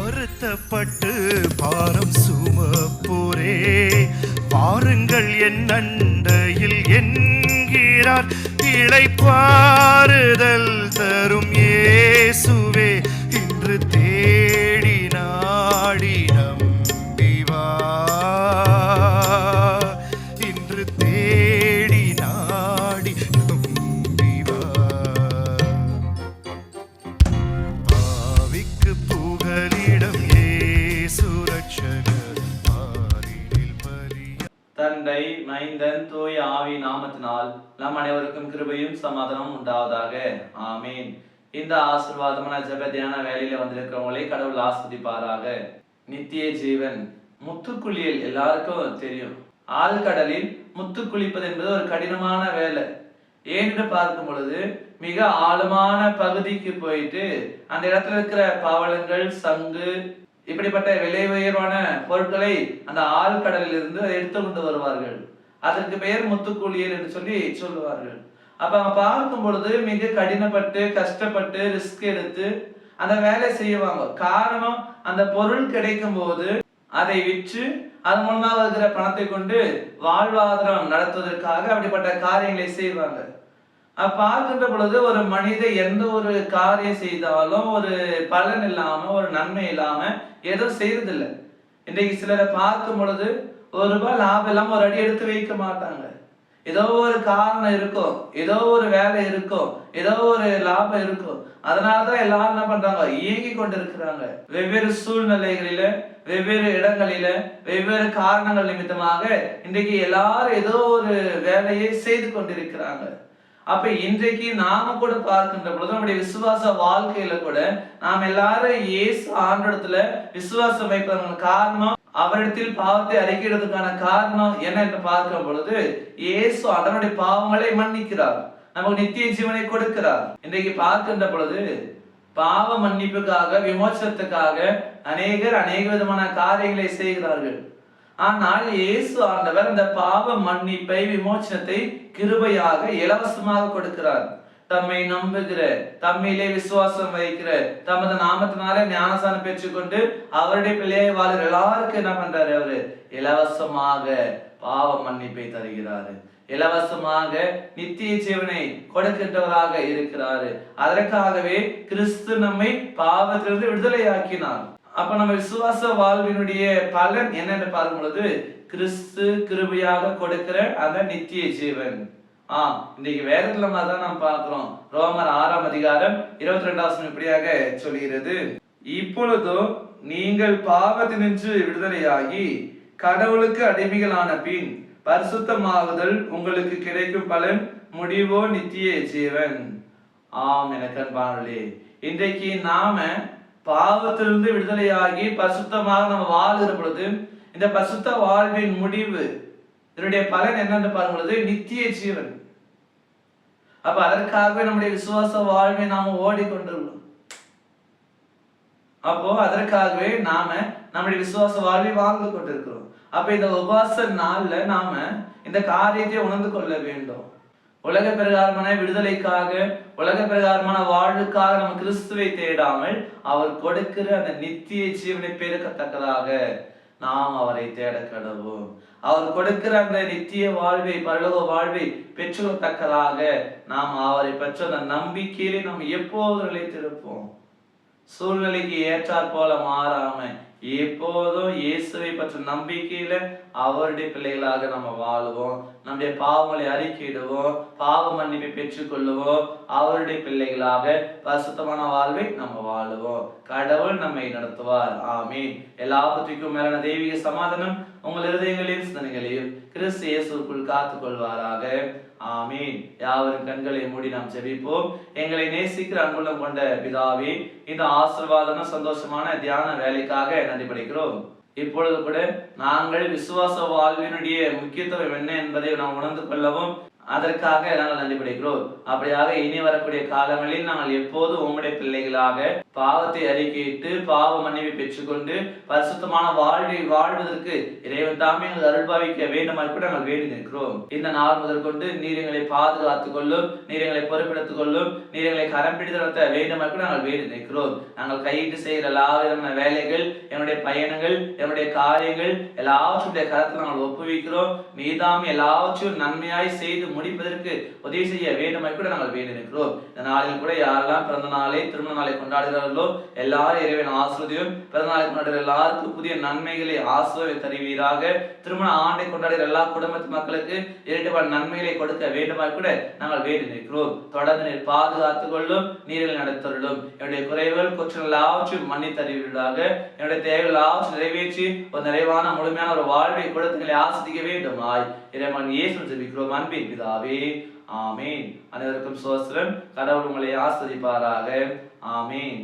வருத்தப்பட்டு பாரம் சுமப்போரே, வாருங்கள் என் அண்டையில் என்கிறார். இளைப்பாறுதல் தரும் இயேசுவே, இன்று தேடி நாடி நம்பி வா. இன்று தேடி நாடி நம்பி வா. பாவிக்கு புகலிடம் இயேசு ரட்சகர், பாரினில் பரியா. தந்தை, மைந்தன், தூய ஆவி நாமத்தினால் நம் அனைவருக்கும் கிருபையும் சமாதானம் உண்டாவதாக. ஆமீன். இந்த ஆசீர்வாதமான ஜெப தியான வேலையில வந்திருக்கிறவங்களே கடவுள் ஆஸ்வதிப்பாராக. நித்திய ஜீவன் முத்துக்குளியல் எல்லாருக்கும் தெரியும். ஆழ்கடலில் முத்து குளிப்பது என்பது ஒரு கடினமான வேலை. ஏன்னு பார்க்கும் பொழுது மிக ஆழமான பகுதிக்கு போயிட்டு அந்த இடத்துல இருக்கிற பவளங்கள், சங்கு, இப்படிப்பட்ட விலை உயர்வான பொருட்களை அந்த ஆழ்கடலில் இருந்து எடுத்து கொண்டு வருவார்கள். அதற்கு பெயர் முத்துக்குளியல் என்று சொல்லி சொல்லுவார்கள். அப்ப அவங்க பார்க்கும் பொழுது மிக கடினப்பட்டு கஷ்டப்பட்டு ரிஸ்க் எடுத்து அந்த வேலை செய்வாங்க. காரணம், அந்த பொருள் கிடைக்கும் போது அதை விற்று அது மூலமாக இருக்கிற பணத்தை கொண்டு வாழ்வாதாரம் நடத்துவதற்காக அப்படிப்பட்ட காரியங்களை செய்வாங்க. பார்க்கின்ற பொழுது ஒரு மனித எந்த ஒரு காரியம் செய்தாலும் ஒரு பலன் இல்லாம, ஒரு நன்மை இல்லாம எதுவும் செய்யறதில்லை. இன்றைக்கு சிலரை பார்க்கும் பொழுது ₹1 லாபம் இல்லாம ஒரு அடி எடுத்து வைக்க மாட்டாங்க. ஏதோ ஒரு காரணம் இருக்கும், ஏதோ ஒரு வேலை இருக்கும், ஏதோ ஒரு லாபம் இருக்கும். அதனாலதான் எல்லாரும் என்ன பண்றாங்க, இயங்கி கொண்டு இருக்கிறாங்க. வெவ்வேறு சூழ்நிலைகளில, வெவ்வேறு இடங்களில, வெவ்வேறு காரணங்கள் நிமித்தமாக இன்றைக்கு எல்லாரும் ஏதோ ஒரு வேலையை செய்து கொண்டிருக்கிறாங்க. அப்ப இன்றைக்கு நாம கூட பார்க்கின்ற பொழுது நம்முடைய விசுவாச வாழ்க்கையில கூட நாம் எல்லாரும் இயேசு ஆண்டவரிடத்துல விசுவாசம் வைப்பதற்கான காரணம், அவரிடத்தில் பாவத்தை அறிக்கையிடுவதற்கான காரணம் என்ன என்று பார்க்கும் பொழுது இயேசு அதனுடைய பாவங்களை மன்னிக்கிறார், நமக்கு நித்திய ஜீவனை கொடுக்கிறார். இன்றைக்கு பார்க்கின்ற பொழுது பாவ மன்னிப்புக்காக, விமோசனத்துக்காக அநேகர் அநேக விதமான காரியங்களை செய்கிறார்கள். ஆனால் இயேசு ஆண்டவர் அந்த பாவ மன்னிப்பை, விமோசனத்தை கிருபையாக இலவசமாக கொடுக்கிறார். தம்மை நம்புகிற, தம்மிலே விசுவாசம் வைக்கிற, தமது நாமத்தினாலே ஞானசானம் பெற்றுக்கொண்டு அவருடைய பிள்ளையை வாழ்கிற எல்லாருக்கும் என்ன பண்றாரு, அவரு இலவசமாக பாவ மன்னிப்பை தருகிறாரு, இலவசமாக நித்திய ஜீவனை கொடுக்கின்றவராக இருக்கிறாரு. அதற்காகவே கிறிஸ்து நம்மை பாவத்திலிருந்து விடுதலையாக்கினார். அப்ப நம்ம விசுவாச வாழ்வினுடைய பலன் என்னன்னு பார்க்கும் பொழுது கிறிஸ்து கிருபையாக கொடுக்கிற அந்த நித்திய ஜீவன். இன்னைக்கு வேதத்துல தான் நாம் பார்க்கிறோம். ரோமர் 6ஆம் அதிகாரம் 22 இப்படியாக சொல்கிறது, இப்பொழுதோ நீங்கள் பாவத்தினின்று விடுதலையாகி கடவுளுக்கு அடிமைகளான பின் பரிசுத்தமாகுதல் உங்களுக்கு கிடைக்கும் பலன் முடிவோ நித்திய ஜீவன். எனக்கு அன்பானவர்களே, இன்றைக்கு நாம பாவத்திலிருந்து விடுதலையாகி பரிசுத்தமாக நம்ம வாழ்கிற பொழுது இந்த பரிசுத்த வாழ்வின் முடிவு, இதனுடைய பலன் என்னன்னு பார்க்கும்பொழுது நித்திய ஜீவன். அப்ப அதற்காகவே நம்முடைய விசுவாச வாழ்வை நாம ஓடிக்கொண்டிருக்கிறோம். அப்போ அதற்காகவே நாம நம்முடைய விசுவாச வாழ்வை வாழ்ந்து கொண்டிருக்கிறோம். அப்ப இந்த உபவாச நாள்ல நாம இந்த காரியத்தை உணர்ந்து கொள்ள வேண்டும். உலக பிரகாரமான விடுதலைக்காக, உலக பிரகாரமான வாழ்வுக்காக நம்ம கிறிஸ்துவை தேடாமல் அவர் கொடுக்கிற அந்த நித்திய ஜீவனை பெருக்கத்தக்கதாக நாம் அவரை தேட கடவோம். அவர் கொடுக்கிற அந்த நித்திய வாழ்வை, பரலோக வாழ்வை பெற்றுக்கொள்ளத்தக்கதாக நாம் அவரை பெற்ற அந்த நம்பிக்கையிலே நாம் எப்போது நிலைத்திருப்போம். சூழ்நிலைக்கு ஏற்றாற் போல மாறாம எப்போதும் இயேசுவை பற்ற நம்பிக்கையில அவருடைய பிள்ளைகளாக நம்ம வாழுவோம். நம்முடைய பாவங்களை அறிக்கையிடுவோம், பாவ மன்னிப்பை பெற்றுக்கொள்ளுவோம். அவருடைய பிள்ளைகளாக பரிசுத்தமான வாழ்வை நம்ம வாழுவோம். கடவுள் நம்மை நடத்துவார். ஆமீன். எல்லாவற்றுக்கும் மேலான தெய்வீக சமாதானம் உங்கள் இருதயங்களையும் சிந்தனைகளையும் கிறிஸ்து இயேசுக்குள் காத்துக் கொள்வாராக. ஆமீன். யாவரும் கண்களை மூடி நாம் ஜெபிப்போம். எங்களை நேசிக்கிற அன்புள்ளம் கொண்ட பிதாவே, இந்த ஆசீர்வாதமான சந்தோஷமான தியான வேலைக்காக நன்றி படைக்கிறோம். இப்பொழுது கூட நாங்கள் விசுவாச வாழ்வினுடைய முக்கியத்துவம் என்ன என்பதை நாம் உணர்ந்து கொள்ளவும், அதற்காக நாங்கள் நன்றி படைக்கிறோம். அப்படியாக இனி வரக்கூடிய காலங்களில் நாங்கள் எப்போதும் உம்முடைய பிள்ளைகளாக பாவத்தை அறிக்கையிட்டு பாவ மன்னிப்பை பெற்றுக்கொண்டு பரிசுத்தமான வாழ்வை வாழ்வதற்கு இறைவன் தாமே எங்கள் அருள்பாவிக்க வேண்டுமாய் கூட நாங்கள் வேண்டி நிற்கிறோம். இந்த நாள் முதற்கொண்டு நீர் எங்களை பாதுகாத்துக் கொள்ளும், நீர் எங்களை பொறுப்பெடுத்துக் கொள்ளும், நீர் எங்களை கரம் பிடித்து நடத்த வேண்டுமாய் கூட நாங்கள் வேண்டி நிற்கிறோம். நாங்கள் கையிட்டு செய்கிற எல்லா விதமான வேலைகள், என்னுடைய பயணங்கள், என்னுடைய காரியங்கள் எல்லாவற்றுடைய கரத்தில் நாங்கள் ஒப்புவிக்கிறோம். நீதாமே எல்லாவற்றையும் நன்மையாய் செய்து முடிப்பதற்கு உதவி செய்ய வேண்டுமாய் கூட நாங்கள் வேண்டி நிற்கிறோம். இந்த நாளில் கூட யாரெல்லாம் பிறந்த நாளை திருமண நாளை கொண்டாடுகிறார்களோ எல்லாரும் இறைவன் ஆசிர்வதியும். பிறந்த நாளை கொண்டாடுகிற எல்லாருக்கும் புதிய நன்மைகளை ஆசிர்வதி தருவீராக. திருமண ஆண்டை கொண்டாடுகிற எல்லா குடும்பத்து மக்களுக்கு இரண்டு நன்மைகளை கொடுக்க வேண்டுமாய் கூட நாங்கள் வேண்டி நிற்கிறோம். தொடர்ந்து நீர் பாதுகாத்துக் கொள்ளும், நீரில் நடத்தருளும். என்னுடைய குறைவுகள் குற்றங்கள் எல்லாவற்றையும் மன்னித்து தருவீராக. என்னுடைய தேவைகள் எல்லாவற்றையும் நிறைவேற்றி ஒரு நிறைவான முழுமையான ஒரு வாழ்வை கொடுத்து ஆசிரிக்க வேண்டுமாய் இறைவன் இயேசு ஜெபிக்கிறோம் அன்பின் பிதாவே. ஆமீன். அனைவருக்கும் சோஸ்திரம். கடவுள் உங்களை ஆஸ்வதிப்பாராக. ஆமீன்.